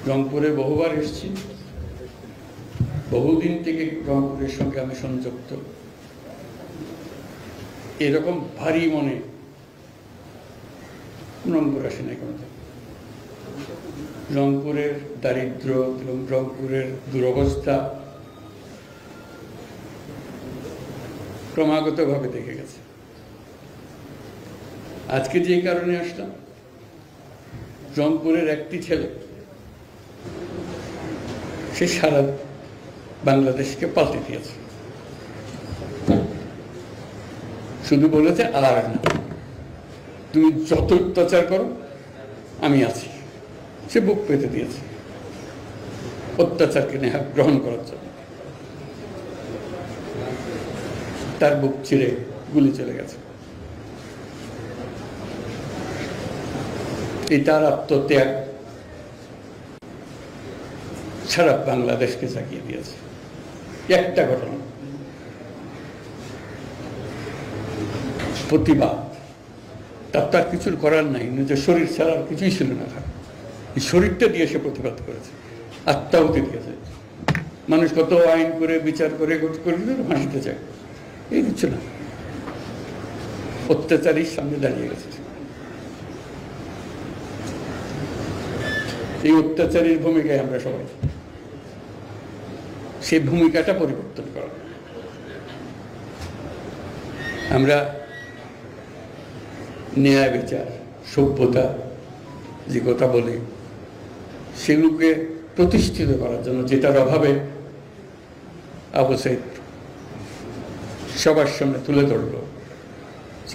রংপুরে বহুবার এসেছি, বহুদিন থেকে রংপুরের সঙ্গে আমি সংযুক্ত। এরকম ভারী মনে রংপুর আসে না কোনোদিন। রংপুরের দারিদ্র, রংপুরের দুরবস্থা ক্রমাগতভাবে দেখে গেছে। আজকে যে কারণে আসলাম, রংপুরের একটি ছেলে সে সারা বাংলাদেশকে পাল্টে দিয়েছে। শুধু বলেছে আর না, তুমি যত অত্যাচার করো আমি আছি। সে বুক পেতে দিয়েছে অত্যাচারকে গ্রহণ করার জন্য। তার বুক চিরে গুলি চলে গেছে। এই তার আত্মত্যাগ সারা বাংলাদেশকে জাগিয়ে দিয়েছে। একটা ঘটনা, প্রতিবাদ, তার কিছুর করার নাই, নিজের শরীর ছাড়া আর কিছুই ছিল না। এই শরীরটা দিয়ে সে প্রতিবাদ করেছে, আত্মাহুতি দিয়েছে। মানুষ কত আইন করে বিচার করে ফাঁসিতে যায়, এই কিছু না, অত্যাচারীর সামনে দাঁড়িয়ে গেছে। এই অত্যাচারীর ভূমিকায় আমরা সবাই, সেই ভূমিকাটা পরিবর্তন করা। আমরা ন্যায় বিচার, সভ্যতা যে কথা বলি, সেগুলোকে প্রতিষ্ঠিত করার জন্য, যেটার অভাবে আবু সাইদ সবার সামনে তুলে ধরল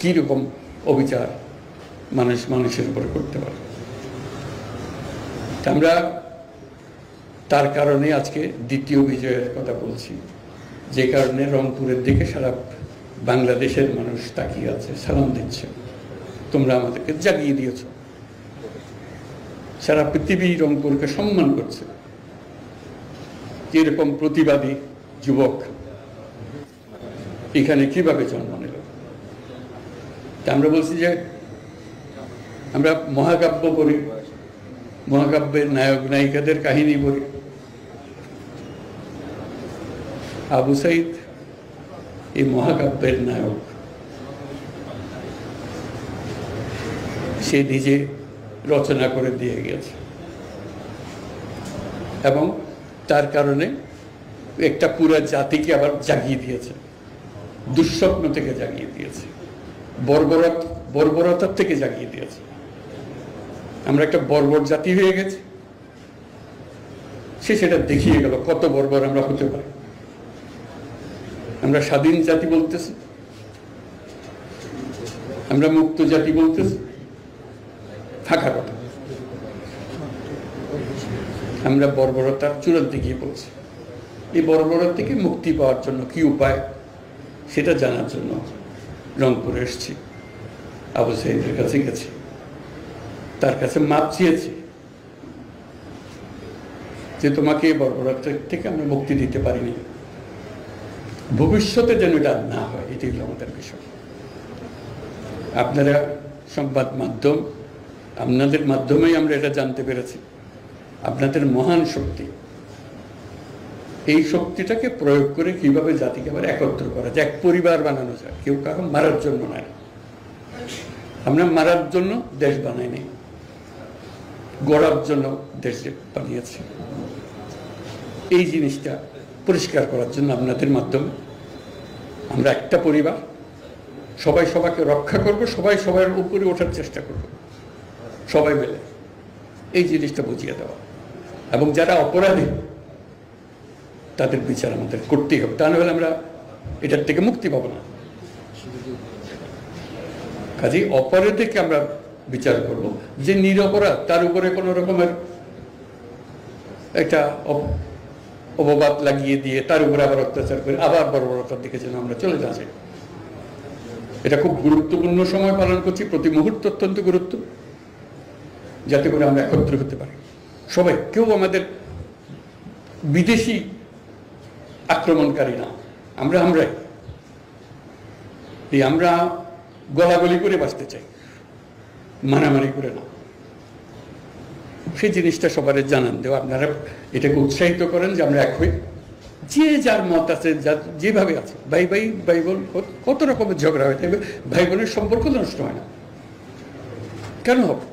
কীরকম অবিচার মানুষ মানুষের উপরে করতে পারে। আমরা তার কারণে আজকে দ্বিতীয় বিজয়ের কথা বলছি, যে কারণে রংপুরের দিকে সারা বাংলাদেশের মানুষ তাকিয়ে আছে, সালাম দিচ্ছে। তোমরা আমাদেরকে জাগিয়ে দিয়েছ। সারা পৃথিবী রংপুরকে সম্মান করছে। এরকম প্রতিবাদী যুবক এখানে কিভাবে জন্ম নিল? আমরা বলছি যে আমরা মহাকাব্য পড়ি, মহাকাব্যের নায়ক নায়িকাদের কাহিনী পড়ি। আবু সাইদ এই মহাকাব্যের নায়ক। সে নিজে রচনা করে দিয়ে গেছে এবং তার কারণে একটা পুরো জাতিকে আবার জাগিয়ে দিয়েছে, দুঃস্বপ্ন থেকে জাগিয়ে দিয়েছে, বর্বরতার থেকে জাগিয়ে দিয়েছে। আমরা একটা বর্বর জাতি হয়ে গেছি, সে সেটা দেখিয়ে গেল কত বর্বর আমরা হতে পারি। আমরা স্বাধীন জাতি বলতেছি, আমরা মুক্ত জাতি বলতেছি, ফাঁকা কথা। আমরা বর্বরতার চূড়ান্তে গিয়ে পড়ছি। এই বর্বরতা থেকে মুক্তি পাওয়ার জন্য কি উপায়, সেটা জানার জন্য রংপুরে এসেছি। আবু সাইদের কাছে গেছি, তার কাছে মাপ চেয়েছি যে তোমাকে এই বর্বরতা থেকে আমরা মুক্তি দিতে পারিনি, ভবিষ্যতে যেন এটা না হয়, এটি হলো আমাদের বিষয়। আপনারা সংবাদ মাধ্যম, আপনাদের মাধ্যমেই আমরা এটা জানতে পেরেছি। আপনাদের মহান শক্তি, এই শক্তিটাকে প্রয়োগ করে কিভাবে জাতিকে আবার একত্র করা যায়, এক পরিবার বানানো যায়। কেউ কাউকে মারার জন্য নয়। আমরা মারার জন্য দেশ বানাইনি, গড়ার জন্য দেশ বানিয়েছি। এই জিনিসটা পরিষ্কার করার জন্য আপনাদের মাধ্যমে আমরা একটা পরিবার, সবাই সবাইকে রক্ষা করব, সবাই সবার উপরে ওঠার চেষ্টা করব, সবাই মিলে এই জিনিসটা বুঝিয়ে দেওয়া। এবং যারা অপরাধী তাদের বিচার আমাদের করতেই হবে, তা নাহলে আমরা এটার থেকে মুক্তি পাবো না। কাজেই অপরাধীকে আমরা বিচার করব, যে নিরপরাধ তার উপরে কোনো রকমের একটা অপবাদ লাগিয়ে দিয়ে তার উপরে আবার অত্যাচার করে আবার বর্বরতার দিকে যেন আমরা চলে যাচ্ছি। এটা খুব গুরুত্বপূর্ণ সময় পালন করছি, প্রতি মুহূর্ত অত্যন্ত গুরুত্ব, যাতে করে আমরা একত্র হতে পারি সবাই। কেউ আমাদের বিদেশি আক্রমণকারী না, আমরাই। এই আমরা গলাগলি করে বাঁচতে চাই, মারামারি করে না। সেই জিনিসটা সবার জানান দেওয়া, আপনারা এটাকে উৎসাহিত করেন যে আমরা এক হই, যে যার মত আছে, যেভাবে আছে, ভাই ভাই ভাই বোন কত রকমের ঝগড়া হয়, ভাই বোনের সম্পর্ক নষ্ট হয় না, কেন হবে?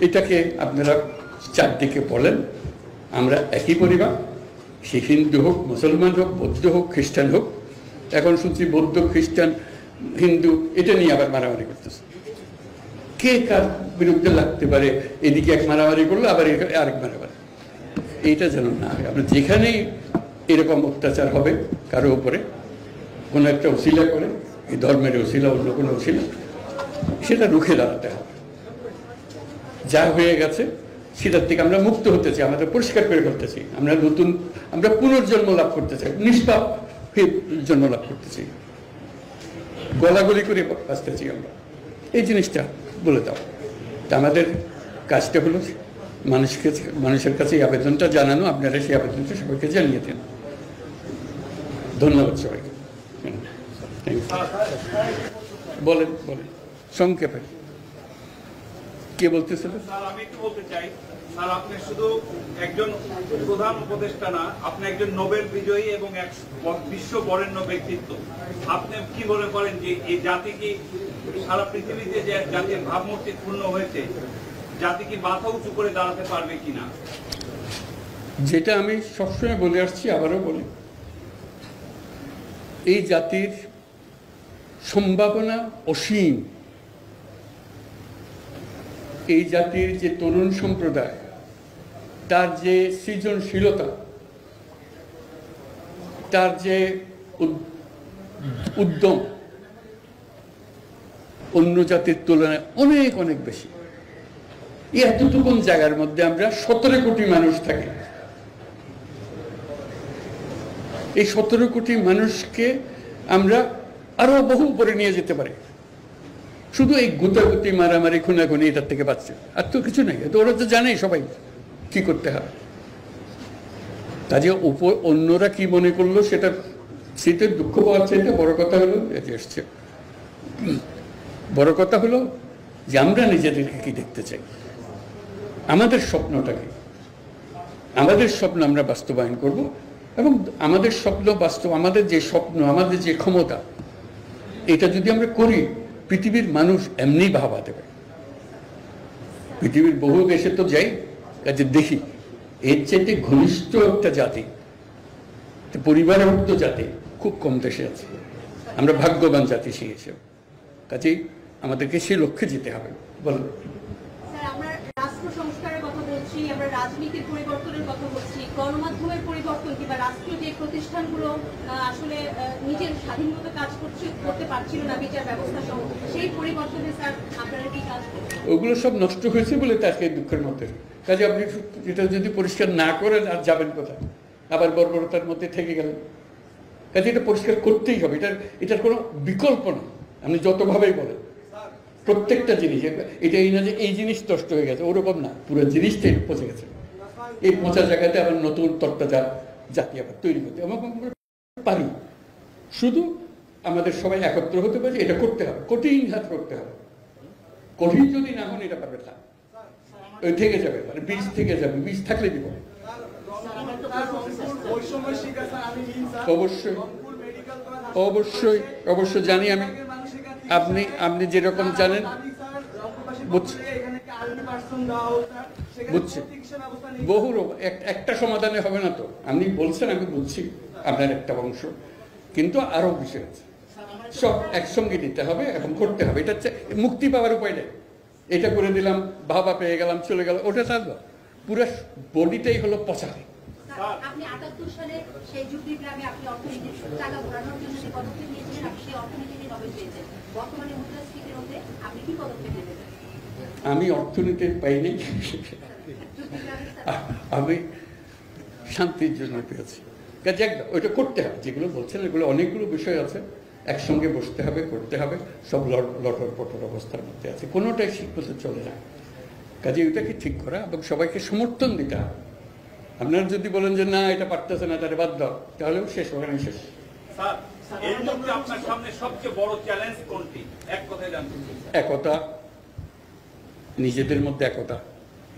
এটাকে আপনারা চারদিকে বলেন আমরা একই পরিবার, সে হিন্দু হোক, মুসলমান হোক, বৌদ্ধ হোক, খ্রিস্টান হোক। এখন শুনছি বৌদ্ধ, খ্রিস্টান, হিন্দু এটা নিয়ে আবার মারামারি করতেছে, কে কার বিরুদ্ধে লাগতে পারে, এদিকে এক মারামারি করলো আবার আরেক মারামারি, এইটা যেন না হয়। আমরা যেখানেই এরকম অত্যাচার হবে কারো উপরে, কোনো একটা ওসিলা করে, এই ধর্মের ওসিলা অন্য কোনো ওসিলা, সেটা রুখে দাঁড়াতে হবে। যা হয়ে গেছে সেটার থেকে আমরা মুক্ত হতে চাই, আমাদের পরিষ্কার করে করতে চাই, আমরা পুনর্জন্ম লাভ করতে চাই, নিষ্পাপ জন্ম লাভ করতে চাই, গলাগলি করে বাঁচতে চাই আমরা। এই জিনিসটা বলে দাও। তা আমাদের কাজটা হলো মানুষের কাছে এই আবেদনটা জানানো, আপনারা সেই আবেদনটা সবাইকে জানিয়ে দেন। ধন্যবাদ সবাইকে। বলেন বলেন সংক্ষেপে কে বলতেছিলেন? স্যার আমি একটু বলতে চাই, স্যার আপনি শুধু একজন প্রধান উপদেষ্টা না, আপনি একজন নোবেল বিজয়ী এবং এক বিশ্ব বরেণ্য ব্যক্তিত্ব। আপনি কি মনে করেন যে এই জাতি কি সারা পৃথিবীতে যে জাতির ভাবমূর্তি পূর্ণ হয়েছে, জাতি কি মাথা উঁচু করে দাঁড়াতে পারবে কিনা? যেটা আমি সবসময় বলে আসছি, আবারও বলি, এই জাতির সম্ভাবনা অসীম। এই জাতির যে তরুণ সম্প্রদায়, তার যে সৃজনশীলতা, তার যে উদ্যম অন্য জাতির তুলনায় অনেক অনেক বেশি। এই এতটুকু জায়গার মধ্যে আমরা 17 কোটি মানুষ থাকি। এই 17 কোটি মানুষকে আমরা আরো বহু উপরে নিয়ে যেতে পারি, শুধু এই গুতাগুতি, মারামারি, খুনাখুনি, এটার থেকে বাঁচছে, আর তো কিছু নেই। তো ওরা তো জানেই সবাই কি করতে হবে। কাজে অন্যরা কি মনে করলো সেটা দুঃখ পাওয়ার চাইতে বড় কথা হলো এসছে, বড় কথা হলো যে আমরা নিজেদেরকে কি দেখতে চাই, আমাদের স্বপ্নটা কি, আমাদের স্বপ্ন আমরা বাস্তবায়ন করব। এবং আমাদের স্বপ্ন আমাদের যে স্বপ্ন, আমাদের যে ক্ষমতা, এটা যদি আমরা করি, পৃথিবীর মানুষ এমনি ভাবা দেবে। পৃথিবীর বহু দেশে তো যাই, কাজে দেখি এর চাইতে ঘনিষ্ঠ একটা জাতি, পরিবারভুক্ত জাতি খুব কম দেশে আছে। আমরা ভাগ্যবান জাতি সেই হিসেবে, কাজেই আমাদেরকে সেই লক্ষ্যে যেতে হবে। বলুন। আমরা রাষ্ট্র সংস্কারের কথা বলছি, আমরা রাজনীতির পরিবর্তনের কথা বলছি, গণমাধ্যমের পরিবর্তন কিংবা রাষ্ট্রীয় যে প্রতিষ্ঠানগুলো আসলে নিজের স্বাধীনভাবে কাজ করতে পারছিল না, বিচার ব্যবস্থা সহ, সেই পরিবর্তনে স্যার আপনারা কি কাজ করছেন? ওগুলো সব নষ্ট হয়েছে বলে তো আজকে দুঃখের মধ্যে। কাজে আপনি এটা যদি পরিষ্কার না করেন আর যাবেন কোথায়? আবার বর্বরতার মধ্যে থেকে গেলেন। কাজে এটা পরিষ্কার করতেই হবে, এটার কোনো বিকল্প না। আপনি যতভাবেই বলেন, প্রত্যেকটা জিনিস, এটা এই না যে এই জিনিস নষ্ট হয়ে গেছে, ওরকম না, পুরো জিনিসটাই পচে গেছে। এই পচা জায়গাতে আবার নতুন তরতাজা জাতি আবার তৈরি করতে আমরা পারি। শুধু আমাদের সবাই একত্র হতে পারি, এটা করতে হবে, কঠিন হাত করতে হবে। কঠিন যদি না হন এটা পারবে না, ওই থেকে যাবে, মানে বীজ থেকে যাবে, বীজ থাকলে দিব। অবশ্যই অবশ্যই অবশ্যই জানি আমি, আপনি যেরকম জানেন বুঝছি, বহু একটা সমাধানে হবে না তো। আপনি বলছেন, আমি বুঝছি আপনার একটা অংশ, কিন্তু আরো বিষয় আছে, সব একসঙ্গে নিতে হবে এবং করতে হবে। এটা হচ্ছে মুক্তি পাওয়ার উপায় নেই। এটা করে দিলাম, ভাবা পেয়ে গেলাম, চলে গেল, ওটা থাকলো, পুরো বডিটাই হলো পচা। আপনি ৭৮ সালে সেই যুদ্ধগ্রামে আপনি অর্থনীতির টাকা ঘোরানোর জন্য যে পদক্ষেপ নিয়েছিলেন, আপনি সেই অর্থনীতি নিয়ে নোবেল পেয়েছেন। বর্তমানে মুদ্রাস্ফীতির মধ্যে আপনি কি পদক্ষেপ নেবেন? আমি অর্থনীতির পাইনি, আমি শান্তির জন্য পেয়েছি। কাজে একদম ওইটা করতে হবে, যেগুলো বলছেন এগুলো অনেকগুলো বিষয় আছে, একসঙ্গে বসতে হবে, করতে হবে, সব লটর পটর অবস্থার মধ্যে আছে, কোনোটাই ঠিক মতো চলে না। কাজে ওইটাকে ঠিক করা এবং সবাইকে সমর্থন দিতে হবে। আপনারা যদি বলেন যে না এটা পারতেছে না, তাহলে বাদ দাও, তাহলেও শেষ, ওখানে শেষ। এর মধ্যে আপনার সামনে সবচেয়ে বড় চ্যালেঞ্জ কোনটি? এক কথায় জানতে চাই। একতা, নিজেদের মধ্যে একতা,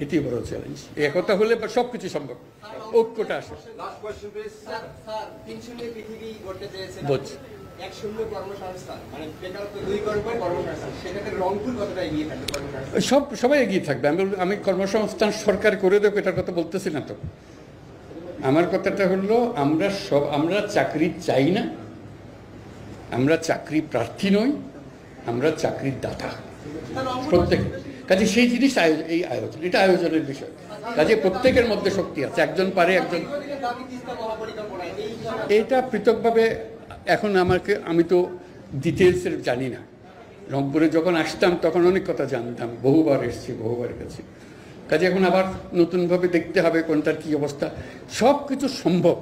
এটি বড় চ্যালেঞ্জ। এই একতা হলে সবকিছু সম্ভব, ঐক্যটা আসে। Last question please. স্যার 3-0 পৃথিবী করতে চেয়েছেন, বুঝছি। 1-0 কর্মসংস্থান, মানে বেকারত্ব 2 করবে কর্মসংস্থান, সেক্ষেত্রে রংপুর কতটা এগিয়ে থাকবে কর্মসংস্থান? সবাই এগিয়ে থাকবে। আমি কর্মসংস্থান সরকার করে দেবো এটার কথা বলতেছি না তো। আমার কথাটা হলো আমরা চাকরি চাই না, আমরা চাকরি প্রার্থী নই, আমরা চাকরির দাতা প্রত্যেকে। কাজে সেই জিনিস এই আয়োজন, এটা আয়োজনের বিষয়। কাজে প্রত্যেকের মধ্যে শক্তি আছে, একজন পারে একজন। এটা পৃথকভাবে এখন আমি তো ডিটেলসের জানি না। রংপুরে যখন আসতাম তখন অনেক কথা জানতাম, বহুবার এসেছি, বহুবার গেছি। কাজে এখন আবার নতুনভাবে দেখতে হবে কোনটার কি অবস্থা। সব কিছু সম্ভব।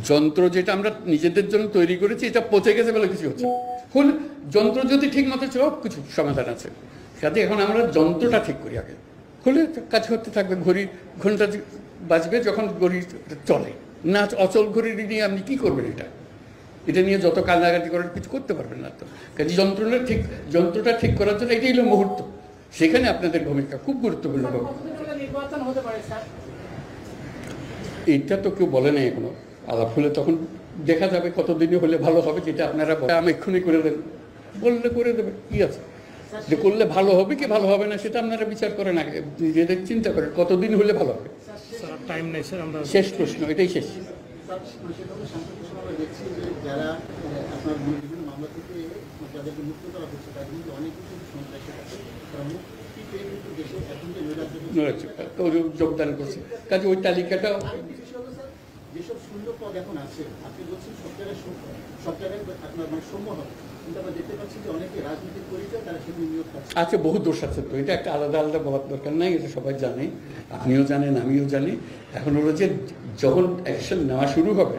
যন্ত্র যেটা আমরা নিজেদের জন্য তৈরি করেছি এটা পচে গেছে বলে কিছু হচ্ছে হলে, যন্ত্র যদি ঠিক মতো সব কিছু সমাধান আছে। কাজে এখন আমরা যন্ত্রটা ঠিক করি আগে, হলে কাজ করতে থাকবে। ঘন্টা বাজবে যখন ঘড়ি চলে না, অচল ঘড়ি নিয়ে আপনি কি করবেন? এটা নিয়ে যত কান্নাকাটি করার কিছু করতে পারবেন না তো। কাজে যন্ত্রটা ঠিক করার জন্য এটাই হলো মুহূর্ত। সেখানে আপনাদের ভূমিকা খুব গুরুত্বপূর্ণ হবে। নির্বাচন হতে পারে স্যার? এটা তো কেউ বলে নাই এখনো। আলাপ হলে তখন দেখা যাবে কতদিনে হলে ভালো হবে, যেটা আপনারা আমি এক্ষুনি করে দেবেন বললে করে দেবে, কি আছে? যে করলে ভালো হবে কি ভালো হবে না সেটা আপনারা বিচার করেন আগে, নিজেদের চিন্তা করেন কতদিন হলে ভালো হবে। টাইম নেই স্যার, আমরা শেষ প্রশ্ন, এটাই শেষ। দেখছি যে যারা আপনার বিভিন্ন মামলা থেকে যাদেরকে মুক্ত করা হচ্ছে তাদের মধ্যে অনেক কিছু সন্ত্রাসী আছে, তারা মুক্তি পেয়ে কিন্তু দেশে এখন যে যোগদান করছে। কাজে ওই তালিকাটা আরেকটি বিষয় হলো স্যার, যেসব শূন্য পদ এখন আছে আপনি বলছেন সব জায়গায় আপনার মানে সম্ভব হবে, কিন্তু আমরা দেখতে পাচ্ছি যে অনেকে রাজনৈতিক পরিচয় তারা সেখানে নিয়োগ পাচ্ছে। আছে, বহু দোষ আছে তো, এটা একটা আলাদা আলাদা বলার দরকার নাই, এটা সবাই জানে, আপনিও জানেন আমিও জানি। এখন হলো যে যখন অ্যাকশন নেওয়া শুরু হবে